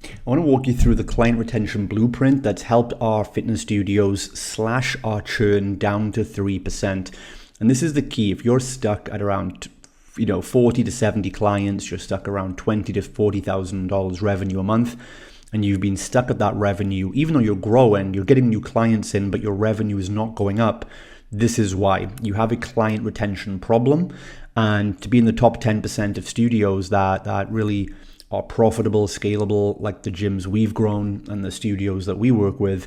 I want to walk you through the client retention blueprint that's helped our fitness studios slash our churn down to 3%. And this is the key. If you're stuck at around 40 to 70 clients, you're stuck around $20 to $40,000 revenue a month, and you've been stuck at that revenue, even though you're growing, you're getting new clients in, but your revenue is not going up. This is why you have a client retention problem. And to be in the top 10% of studios that really are profitable, scalable, like the gyms we've grown and the studios that we work with,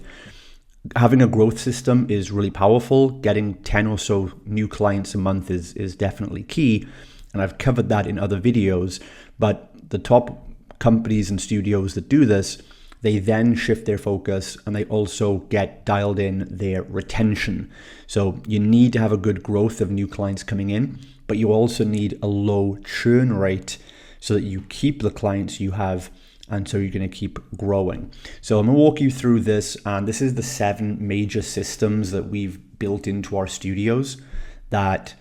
having a growth system is really powerful. Getting 10 or so new clients a month is definitely key. And I've covered that in other videos. But the top companies and studios that do this, they then shift their focus and they also get dialed in their retention. So you need to have a good growth of new clients coming in, but you also need a low churn rate so that you keep the clients you have, and so you're going to keep growing. So I'm going to walk you through this, and this is the 7 major systems that we've built into our studios that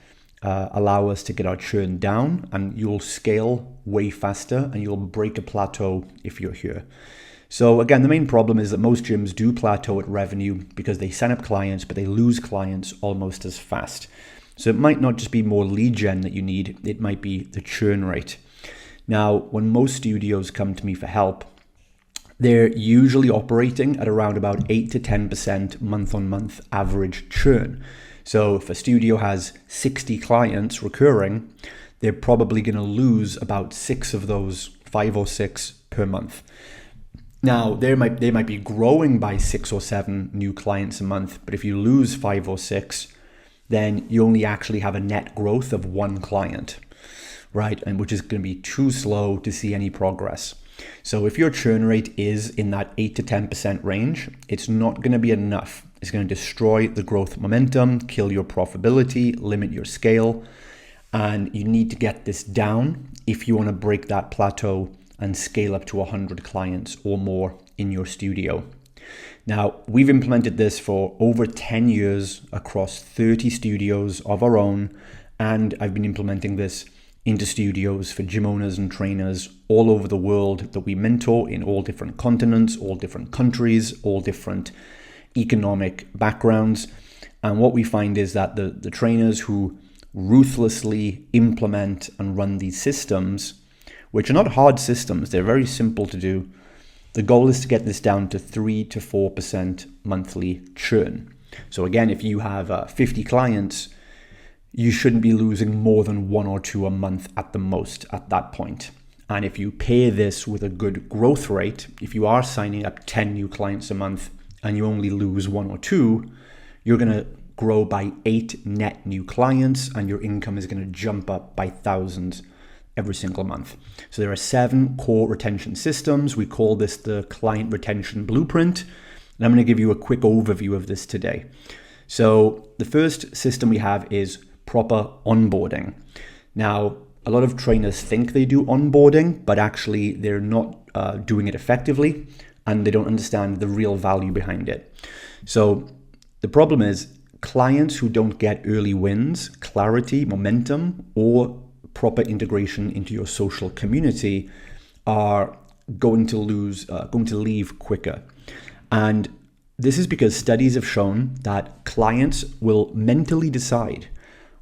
allow us to get our churn down, and you'll scale way faster and you'll break a plateau if you're here. So again, the main problem is that most gyms do plateau at revenue because they sign up clients, but they lose clients almost as fast. So it might not just be more lead gen that you need, it might be the churn rate. Now, when most studios come to me for help, they're usually operating at around about 8 to 10% month-on-month average churn. So if a studio has 60 clients recurring, they're probably going to lose about 6 of those, 5 or 6 per month. Now, they might be growing by 6 or 7 new clients a month, but if you lose 5 or 6, then you only actually have a net growth of 1 client, right? And which is going to be too slow to see any progress. So if your churn rate is in that 8 to 10% range, it's not going to be enough. It's going to destroy the growth momentum, kill your profitability, limit your scale. And you need to get this down if you want to break that plateau and scale up to 100 clients or more in your studio. Now, we've implemented this for over 10 years across 30 studios of our own, and I've been implementing this into studios for gym owners and trainers all over the world that we mentor in all different continents, all different countries, all different economic backgrounds. And what we find is that the trainers who ruthlessly implement and run these systems, which are not hard systems, they're very simple to do. The goal is to get this down to 3 to 4% monthly churn. So again, if you have 50 clients, you shouldn't be losing more than 1 or 2 a month at the most at that point. And if you pair this with a good growth rate, if you are signing up 10 new clients a month and you only lose 1 or 2, you're going to grow by 8 net new clients and your income is going to jump up by thousands every single month. So there are 7 core retention systems. We call this the client retention blueprint. And I'm going to give you a quick overview of this today. So the first system we have is proper onboarding. Now, a lot of trainers think they do onboarding, but actually they're not doing it effectively and they don't understand the real value behind it. So the problem is clients who don't get early wins, clarity, momentum, or proper integration into your social community are going to leave quicker. And this is because studies have shown that clients will mentally decide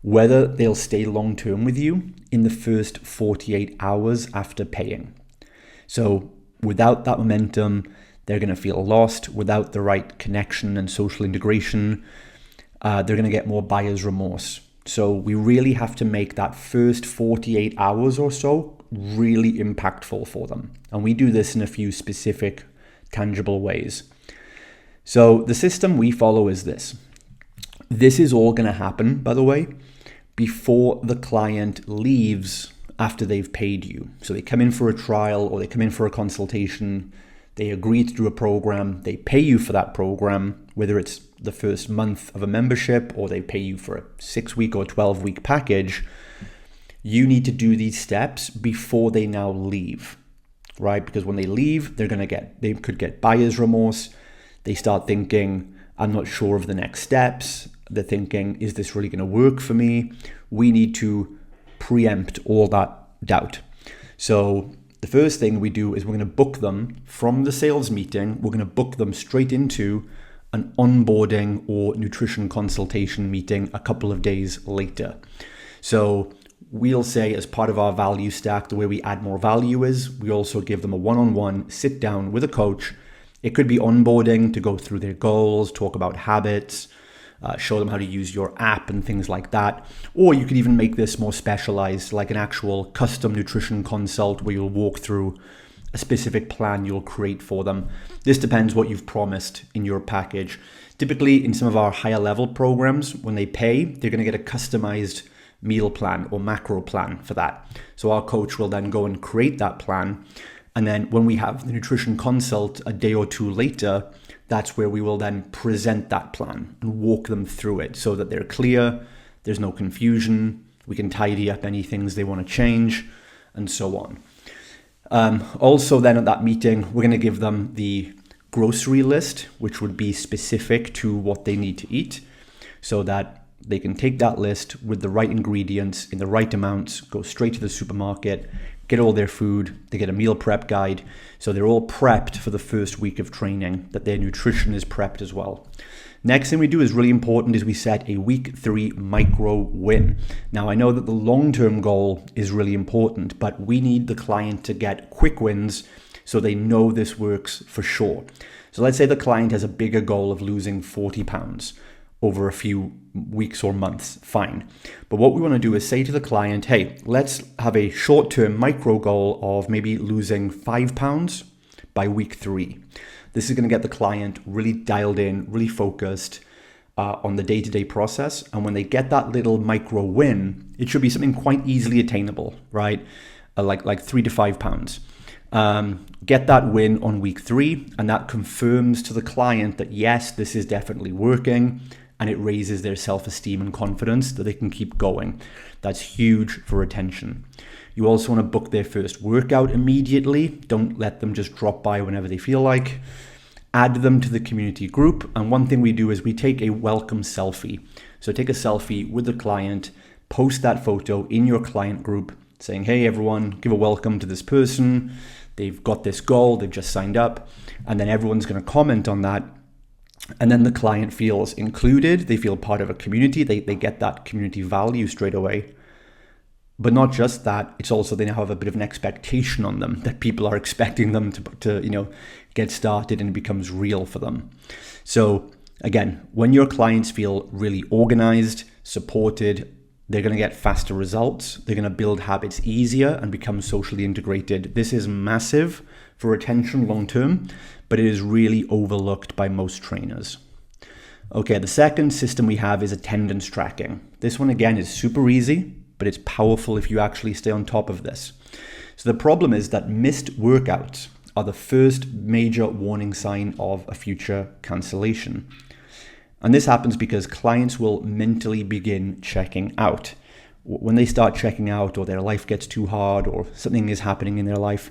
whether they'll stay long-term with you in the first 48 hours after paying. So without that momentum, they're going to feel lost. Without the right connection and social integration, they're going to get more buyer's remorse. So we really have to make that first 48 hours or so really impactful for them. And we do this in a few specific, tangible ways. So the system we follow is this. This is all going to happen, by the way, before the client leaves after they've paid you. So they come in for a trial or they come in for a consultation, they agree to do a program, they pay you for that program, whether it's the first month of a membership or they pay you for a 6-week or 12-week package. You need to do these steps before they now leave, right? Because when they leave, they could get buyer's remorse. They start thinking, I'm not sure of the next steps. They're thinking, is this really going to work for me? We need to preempt all that doubt. So The first thing we do is we're going to book them from the sales meeting. We're going to book them straight into an onboarding or nutrition consultation meeting a couple of days later. So we'll say, as part of our value stack, the way we add more value is we also give them a one-on-one sit down with a coach. It could be onboarding to go through their goals, talk about habits, show them how to use your app and things like that. Or you could even make this more specialized, like an actual custom nutrition consult where you'll walk through a specific plan you'll create for them. This depends what you've promised in your package. Typically, in some of our higher level programs, when they pay, they're going to get a customized meal plan or macro plan for that. So our coach will then go and create that plan. And then when we have the nutrition consult a day or two later, that's where we will then present that plan and walk them through it so that they're clear, there's no confusion, we can tidy up any things they want to change, and so on. Also then at that meeting, we're going to give them the grocery list, which would be specific to what they need to eat, so that they can take that list with the right ingredients in the right amounts, go straight to the supermarket, get all their food, they get a meal prep guide. So they're all prepped for the first week of training, that their nutrition is prepped as well. Next thing we do is really important is we set a week 3 micro win. Now I know that the long-term goal is really important, but we need the client to get quick wins so they know this works for sure. So let's say the client has a bigger goal of losing 40 pounds over a few weeks or months, fine. But what we want to do is say to the client, hey, let's have a short-term micro goal of maybe losing 5 pounds by week 3. This is going to get the client really dialed in, really focused on the day-to-day process. And when they get that little micro win, it should be something quite easily attainable, right? Like 3 to 5 pounds. Get that win on week 3, and that confirms to the client that yes, this is definitely working. And it raises their self-esteem and confidence that they can keep going. That's huge for retention. You also want to book their first workout immediately. Don't let them just drop by whenever they feel like. Add them to the community group. And one thing we do is we take a welcome selfie. So take a selfie with the client, post that photo in your client group saying, hey everyone, give a welcome to this person. They've got this goal, they've just signed up. And then everyone's going to comment on that. And then the client feels included, they feel part of a community, they get that community value straight away. But not just that, it's also they now have a bit of an expectation on them that people are expecting them to get started, and it becomes real for them. So again, when your clients feel really organized, supported, they're going to get faster results, they're going to build habits easier and become socially integrated. This is massive for retention long term, but it is really overlooked by most trainers. Okay, the second system we have is attendance tracking. This one again is super easy, but it's powerful if you actually stay on top of this. So the problem is that missed workouts are the first major warning sign of a future cancellation. And this happens because clients will mentally begin checking out. When they start checking out, or their life gets too hard, or something is happening in their life,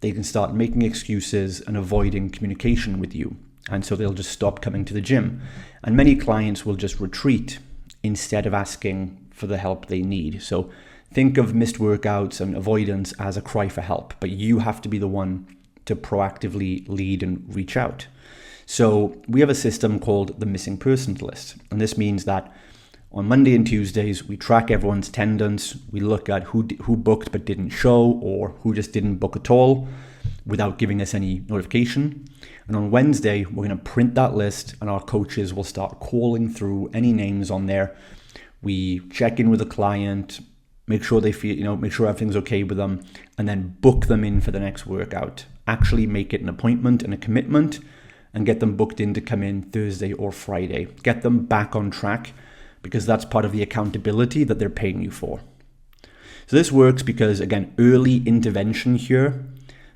they can start making excuses and avoiding communication with you. And so they'll just stop coming to the gym. And many clients will just retreat instead of asking for the help they need. So think of missed workouts and avoidance as a cry for help, but you have to be the one to proactively lead and reach out. So we have a system called the missing persons list. And this means that on Monday and Tuesdays, we track everyone's attendance. We look at who booked but didn't show, or who just didn't book at all without giving us any notification. And on Wednesday, we're going to print that list, and our coaches will start calling through any names on there. We check in with the client, make sure they feel, make sure everything's okay with them, and then book them in for the next workout. Actually make it an appointment and a commitment, and get them booked in to come in Thursday or Friday. Get them back on track, because that's part of the accountability that they're paying you for. So this works because, again, early intervention here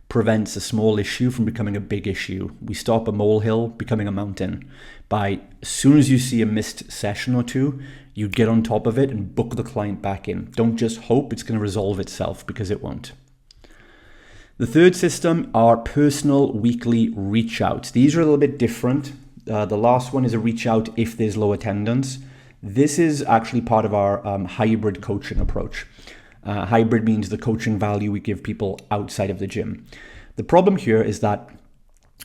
prevents a small issue from becoming a big issue. We stop a molehill becoming a mountain. As soon as you see a missed session or two, you get on top of it and book the client back in. Don't just hope it's going to resolve itself, because it won't. The third system are personal weekly reach outs. These are a little bit different. The last one is a reach out if there's low attendance. This is actually part of our hybrid coaching approach. Hybrid means the coaching value we give people outside of the gym. The problem here is that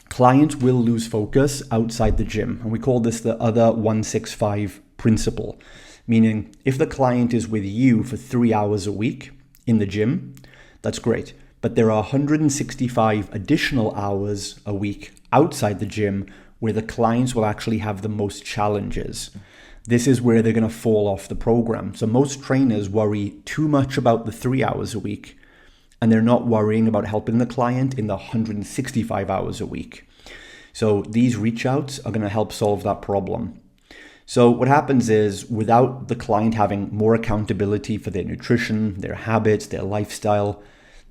clients will lose focus outside the gym. And we call this the other 165 principle, meaning if the client is with you for 3 hours a week in the gym, that's great. But there are 165 additional hours a week outside the gym where the clients will actually have the most challenges. This is where they're going to fall off the program. So most trainers worry too much about the 3 hours a week, and they're not worrying about helping the client in the 165 hours a week. So these reach outs are going to help solve that problem. So what happens is, without the client having more accountability for their nutrition, their habits, their lifestyle,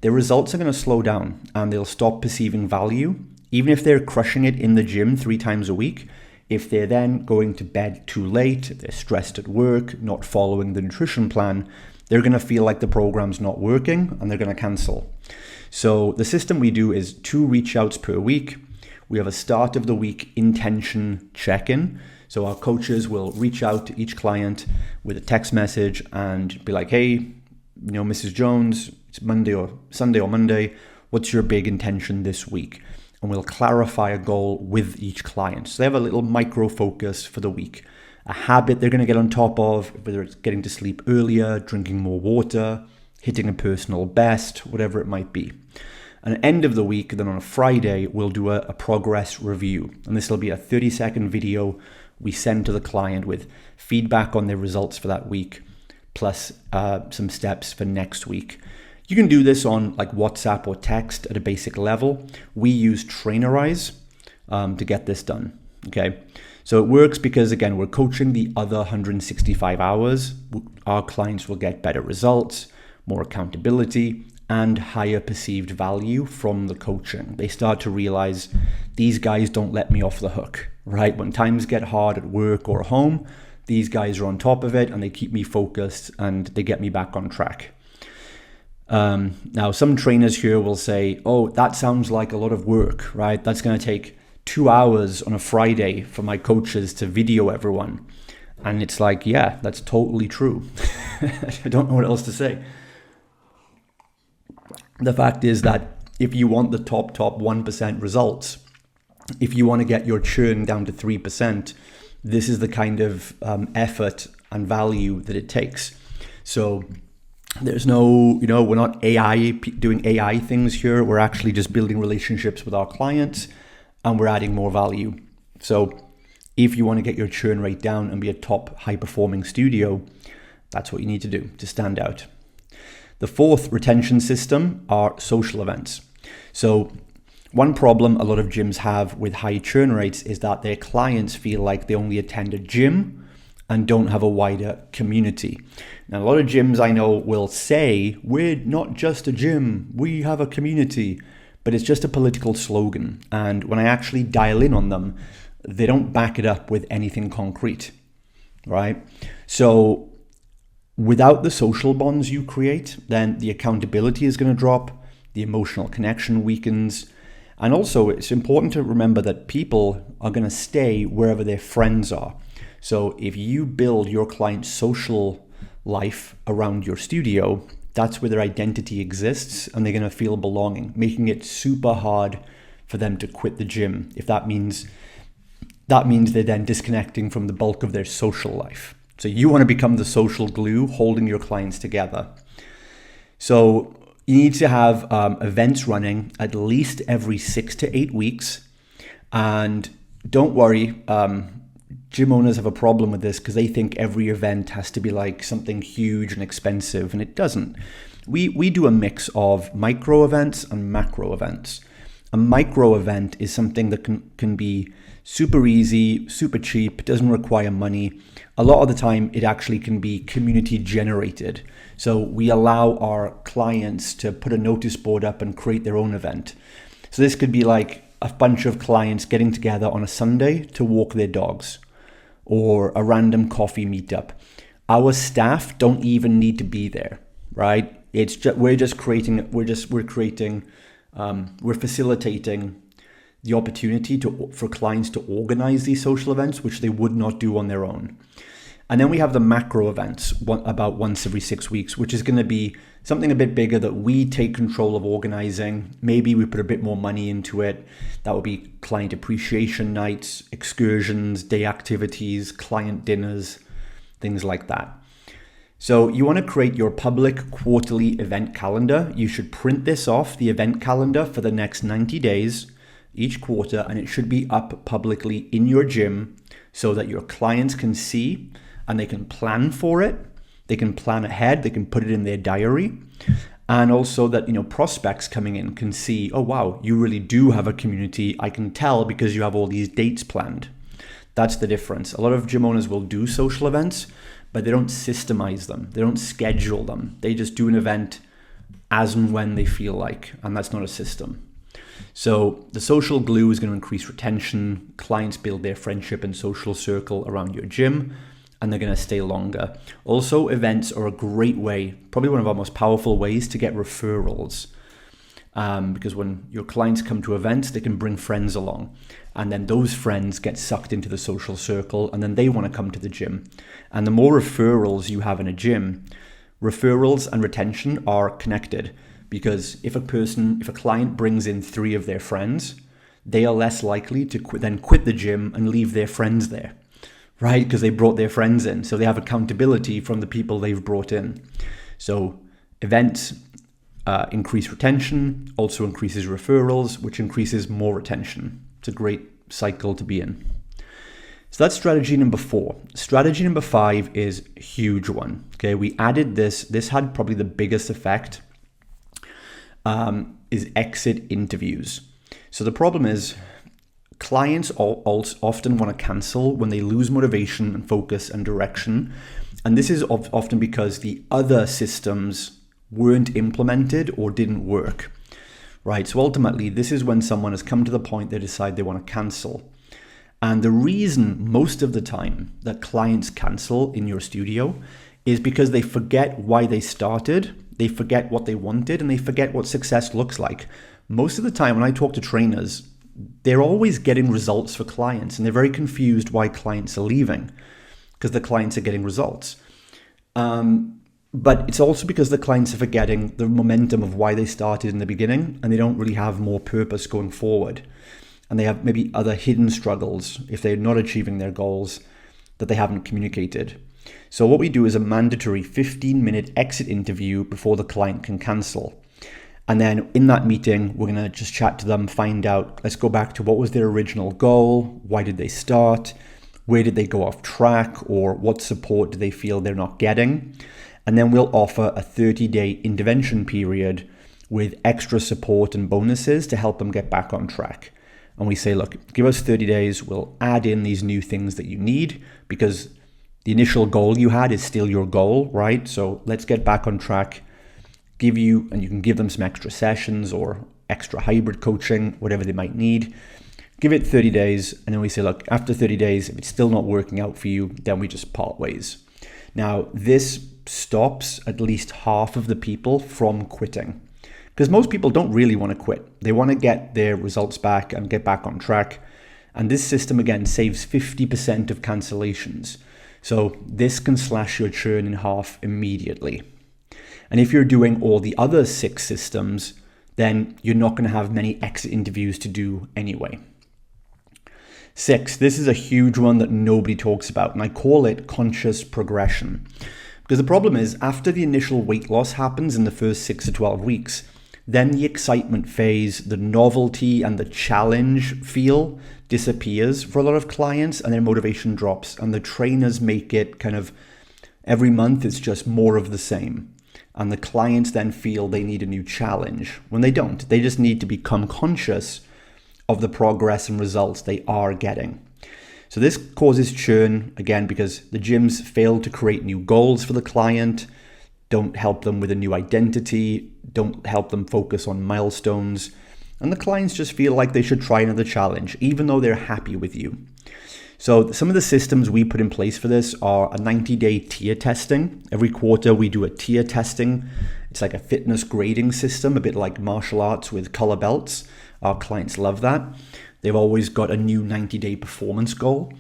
their results are going to slow down and they'll stop perceiving value. Even if they're crushing it in the gym 3 times a week, if they're then going to bed too late, if they're stressed at work, not following the nutrition plan, they're going to feel like the program's not working and they're going to cancel. So the system we do is 2 reach outs per week. We have a start of the week intention check-in. So our coaches will reach out to each client with a text message and be like, hey, Mrs. Jones, it's Monday or Sunday or Monday. What's your big intention this week? And we'll clarify a goal with each client. So they have a little micro focus for the week, a habit they're going to get on top of, whether it's getting to sleep earlier, drinking more water, hitting a personal best, whatever it might be. And at the end of the week, then on a Friday, we'll do a progress review. And this will be a 30-second video we send to the client with feedback on their results for that week, plus some steps for next week. You can do this on like WhatsApp or text at a basic level. We use Trainerize to get this done, okay? So it works because, again, we're coaching the other 165 hours. Our clients will get better results, more accountability, and higher perceived value from the coaching. They start to realize these guys don't let me off the hook, right? When times get hard at work or home, these guys are on top of it and they keep me focused and they get me back on track. Now, some trainers here will say, oh, that sounds like a lot of work, right? That's going to take 2 hours on a Friday for my coaches to video everyone. And it's like, yeah, that's totally true. I don't know what else to say. The fact is that if you want the top 1% results, if you want to get your churn down to 3%, this is the kind of effort and value that it takes. So there's no, we're not doing AI things here. We're actually just building relationships with our clients and we're adding more value. So if you want to get your churn rate down and be a top high performing studio, that's what you need to do to stand out. The 4th retention system are social events. So one problem a lot of gyms have with high churn rates is that their clients feel like they only attend a gym and don't have a wider community. Now, a lot of gyms I know will say, we're not just a gym, we have a community, but it's just a political slogan. And when I actually dial in on them, they don't back it up with anything concrete, right? So without the social bonds you create, then the accountability is going to drop, the emotional connection weakens, and also it's important to remember that people are going to stay wherever their friends are. So if you build your client's social life around your studio, that's where their identity exists and they're going to feel belonging, making it super hard for them to quit the gym. If that means they're then disconnecting from the bulk of their social life. So you want to become the social glue holding your clients together. So you need to have events running at least every 6 to 8 weeks. And don't worry, gym owners have a problem with this because they think every event has to be like something huge and expensive, and it doesn't. We do a mix of micro events and macro events. A micro event is something that can be super easy, super cheap, doesn't require money. A lot of the time, it actually can be community generated. So we allow our clients to put a notice board up and create their own event. So this could be like a bunch of clients getting together on a Sunday to walk their dogs, or a random coffee meetup. Our staff don't even need to be there, right? We're facilitating the opportunity for clients to organize these social events, which they would not do on their own. And then we have the macro events, about once every 6 weeks, which is going to be something a bit bigger that we take control of organizing. Maybe we put a bit more money into it. That would be client appreciation nights, excursions, day activities, client dinners, things like that. So you want to create your public quarterly event calendar. You should print this off, the event calendar for the next 90 days each quarter, and it should be up publicly in your gym so that your clients can see and they can plan for it. They can plan ahead. They can put it in their diary. And also that, prospects coming in can see, oh, wow, you really do have a community. I can tell because you have all these dates planned. That's the difference. A lot of gym owners will do social events, but they don't systemize them. They don't schedule them. They just do an event as and when they feel like, and that's not a system. So the social glue is going to increase retention. Clients build their friendship and social circle around your gym, and they're going to stay longer. Also, events are a great way, probably one of our most powerful ways to get referrals. Because when your clients come to events, they can bring friends along. And then those friends get sucked into the social circle, and then they want to come to the gym. And the more referrals you have in a gym, referrals and retention are connected. Because if a client brings in 3 of their friends, they are less likely to then quit the gym and leave their friends there, right? Because they brought their friends in. So they have accountability from the people they've brought in. So events increase retention, also increases referrals, which increases more retention. It's a great cycle to be in. So that's strategy number 4. Strategy number 5 is a huge one. Okay, we added this. This had probably the biggest effect. Is exit interviews. So the problem is clients often want to cancel when they lose motivation and focus and direction. And this is often because the other systems weren't implemented or didn't work, right? So ultimately, this is when someone has come to the point they decide they want to cancel. And the reason most of the time that clients cancel in your studio is because they forget why they started, they forget what they wanted, and they forget what success looks like. Most of the time when I talk to trainers, they're always getting results for clients, and they're very confused why clients are leaving because the clients are getting results. But it's also because the clients are forgetting the momentum of why they started in the beginning, and they don't really have more purpose going forward. And they have maybe other hidden struggles if they're not achieving their goals that they haven't communicated. So what we do is a mandatory 15-minute exit interview before the client can cancel. And then in that meeting, we're going to just chat to them, find out, let's go back to what was their original goal, why did they start, where did they go off track, or what support do they feel they're not getting. And then we'll offer a 30-day intervention period with extra support and bonuses to help them get back on track. And we say, look, give us 30 days, we'll add in these new things that you need because the initial goal you had is still your goal, right? So let's get back on track, and you can give them some extra sessions or extra hybrid coaching, whatever they might need. Give it 30 days, and then we say, look, after 30 days, if it's still not working out for you, then we just part ways. Now, this stops at least half of the people from quitting. Because most people don't really want to quit. They want to get their results back and get back on track. And this system, again, saves 50% of cancellations. So this can slash your churn in half immediately. And if you're doing all the other 6 systems, then you're not going to have many exit interviews to do anyway. 6, this is a huge one that nobody talks about, and I call it conscious progression. Because the problem is, after the initial weight loss happens in the first 6 to 12 weeks, then the excitement phase, the novelty and the challenge feel disappears for a lot of clients, and their motivation drops, and the trainers make it kind of every month it's just more of the same. And the clients then feel they need a new challenge when they don't. They just need to become conscious of the progress and results they are getting. So this causes churn, again, because the gyms fail to create new goals for the client, don't help them with a new identity, don't help them focus on milestones, and the clients just feel like they should try another challenge, even though they're happy with you. So some of the systems we put in place for this are a 90-day tier testing. Every quarter we do a tier testing. It's like a fitness grading system, a bit like martial arts with color belts. Our clients love that. They've always got a new 90-day performance goal.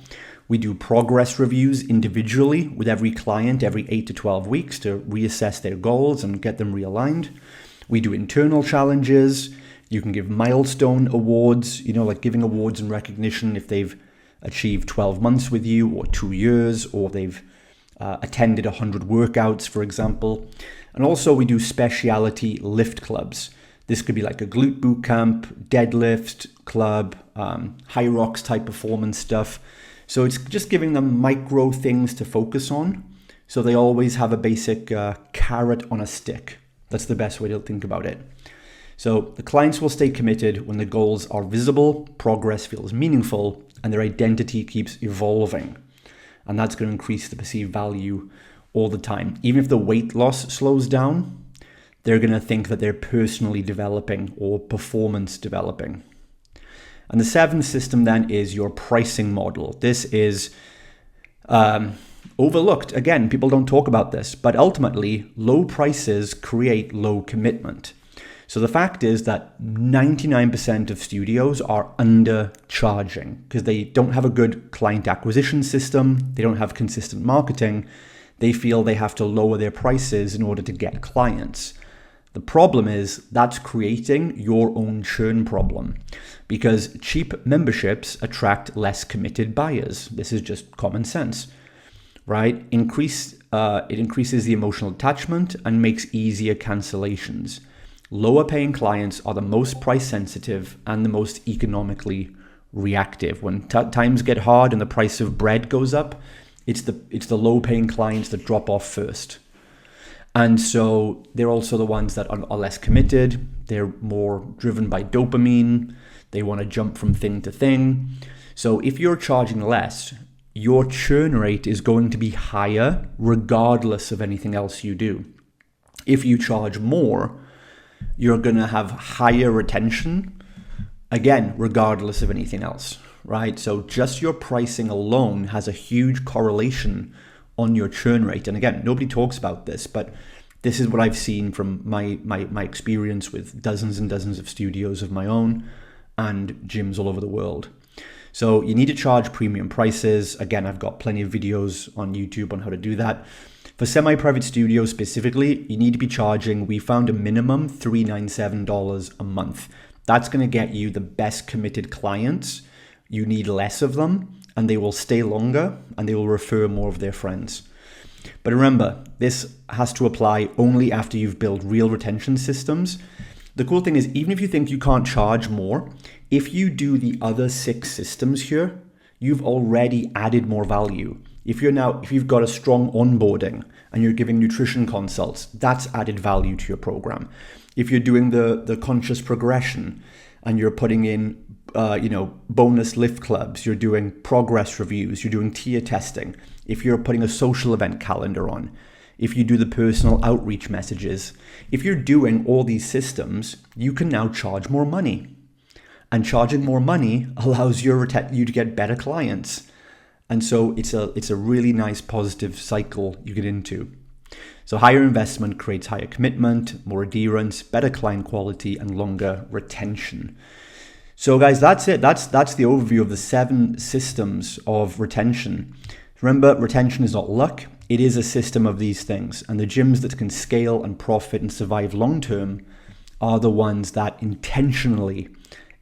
We do progress reviews individually with every client every 8 to 12 weeks to reassess their goals and get them realigned. We do internal challenges. You can give milestone awards, like giving awards and recognition if they've achieved 12 months with you or 2 years, or they've attended 100 workouts, for example. And also we do speciality lift clubs. This could be like a glute boot camp, deadlift club, high rocks type performance stuff. So it's just giving them micro things to focus on. So they always have a basic carrot on a stick. That's the best way to think about it. So the clients will stay committed when the goals are visible, progress feels meaningful, and their identity keeps evolving. And that's going to increase the perceived value all the time. Even if the weight loss slows down, they're going to think that they're personally developing or performance developing. And the seventh system then is your pricing model. This is overlooked. Again, people don't talk about this, but ultimately low prices create low commitment. So the fact is that 99% of studios are undercharging because they don't have a good client acquisition system. They don't have consistent marketing. They feel they have to lower their prices in order to get clients. The problem is that's creating your own churn problem because cheap memberships attract less committed buyers. This is just common sense, right? It increases the emotional attachment and makes easier cancellations. Lower paying clients are the most price sensitive and the most economically reactive. When times get hard and the price of bread goes up, it's the low paying clients that drop off first. And so they're also the ones that are less committed. They're more driven by dopamine. They want to jump from thing to thing. So if you're charging less, your churn rate is going to be higher regardless of anything else you do. If you charge more, you're going to have higher retention, again, regardless of anything else, right? So just your pricing alone has a huge correlation on your churn rate. And again, nobody talks about this, but this is what I've seen from my experience with dozens and dozens of studios of my own and gyms all over the world. So you need to charge premium prices. Again, I've got plenty of videos on YouTube on how to do that. For semi-private studios specifically, you need to be charging, we found a minimum $397 a month. That's going to get you the best committed clients. You need less of them and they will stay longer and they will refer more of their friends. But remember, this has to apply only after you've built real retention systems. The cool thing is, even if you think you can't charge more, if you do the other 6 systems here, you've already added more value. If you've got a strong onboarding and you're giving nutrition consults, that's added value to your program. If you're doing the conscious progression and you're putting in bonus lift clubs, you're doing progress reviews, you're doing tier testing, if you're putting a social event calendar on, if you do the personal outreach messages, if you're doing all these systems, you can now charge more money. And charging more money allows you to get better clients. And so it's a really nice positive cycle you get into. So higher investment creates higher commitment, more adherence, better client quality, and longer retention. So guys, that's it. That's the overview of the 7 systems of retention. Remember, retention is not luck. It is a system of these things. And the gyms that can scale and profit and survive long-term are the ones that intentionally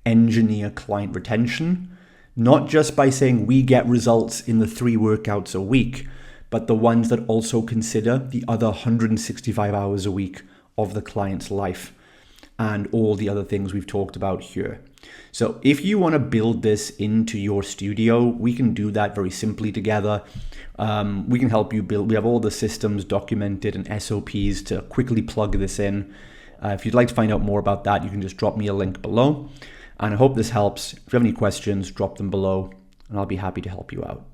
engineer client retention, not just by saying we get results in the 3 workouts a week, but the ones that also consider the other 165 hours a week of the client's life and all the other things we've talked about here. So if you want to build this into your studio, we can do that very simply together. We can help you build. We have all the systems documented and SOPs to quickly plug this in. If you'd like to find out more about that, you can just drop me a link below. And I hope this helps. If you have any questions, drop them below and I'll be happy to help you out.